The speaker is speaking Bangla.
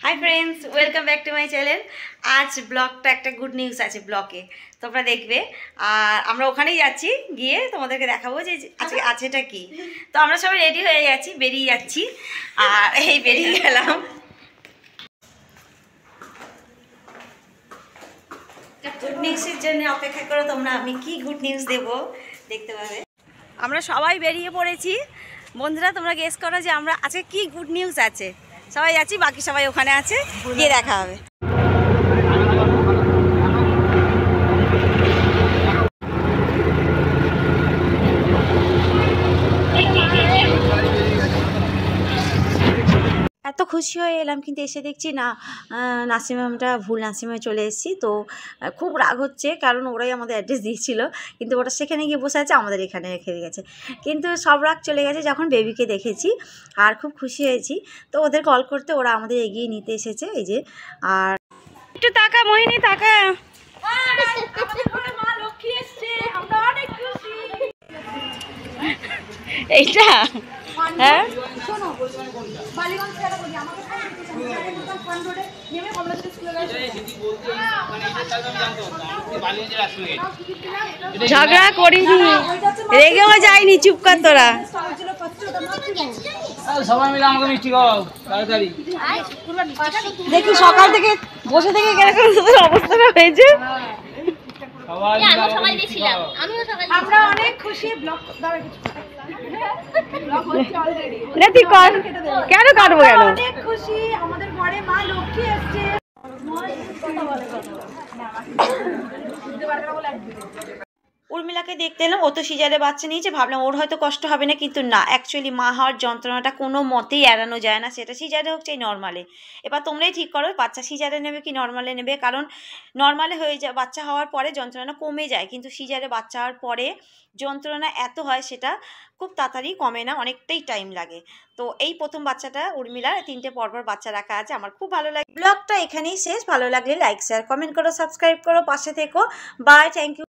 Hi friends, welcome back to my channel. আজ ব্লগটা একটা গুড নিউজ আছে, ব্লগে তোমরা দেখবে। আর আমরা ওখানেই যাচ্ছি, গিয়ে তোমাদেরকে দেখাবো যে আজকে আছেটা কি। তো আমরা সবাই রেডি হয়ে যাচ্ছি, বেরিয়ে যাচ্ছি। আর এই বেরিয়ে গেলাম। গুড নিউজের জন্য অপেক্ষা করো তোমরা, আমি কি গুড নিউজ দেবো দেখতে পাবে। আমরা সবাই বেরিয়ে পড়েছি। বন্ধুরা, তোমরা গেস করো যে আমরা আজকে কি গুড নিউজ আছে। সবাই যাচ্ছি, বাকি সবাই ওখানে আছে, গিয়ে দেখা হবে। এত খুশি হয়ে এলাম, কিন্তু এসে দেখছি না, নাসিমামটা ভুল নাসিমায় চলে এসেছি। তো খুব রাগ হচ্ছে, কারণ ওরাই আমাদের অ্যাড্রেস দিয়েছিল, কিন্তু ওরা সেখানে গিয়ে বসে আছে, আমাদের এখানে রেখে গেছে। কিন্তু সব রাগ চলে গেছে যখন বেবিকে দেখেছি, আর খুব খুশি হয়েছি। তো ওদের কল করতে ওরা আমাদের এগিয়ে নিতে এসেছে, এই যে। আর একটু তাকা মোহিনী, তাকা। এইটা হ্যাঁ, ঝগড়া করিনি, রেগেও যায়নি, চুপ কর তোরা। সবাই মিলে আমাকে মিষ্টি খাওয়াও তাড়াতাড়ি। দেখি সকাল থেকে বসে থেকে কিরকম অবস্থাটা হয়েছে। আমরা অনেক খুশি। কেন কাটবো, কেন অনেক খুশি, আমাদের ঘরে মা লক্ষ্মী এসছে। উর্মিলাকে দেখতে এলাম, ও তো সিজারে বাচ্চা নিয়েছে, ভাবলাম ওর হয়তো কষ্ট হবে না, কিন্তু না, অ্যাকচুয়ালি মা হওয়ার যন্ত্রণাটা কোনো মতেই এড়ানো যায় না, সেটা সিজারে হোক চাই নর্মালে। এবার তোমরাই ঠিক করো, বাচ্চা সিজারে নেবে কি নর্মালে নেবে। কারণ নর্মালে হয়ে যায়, বাচ্চা হওয়ার পরে যন্ত্রণা কমে যায়, কিন্তু সিজারে বাচ্চা হওয়ার পরে যন্ত্রণা এত হয়, সেটা খুব তাড়াতাড়ি কমে না, অনেকটাই টাইম লাগে। তো এই প্রথম বাচ্চাটা উর্মিলার, 3টে পরপর বাচ্চা রাখা আছে, আমার খুব ভালো লাগে। ব্লগটা এখানেই শেষ। ভালো লাগলে লাইক শেয়ার কমেন্ট করো, সাবস্ক্রাইব করো, পাশে থেকো। Bye, thank you.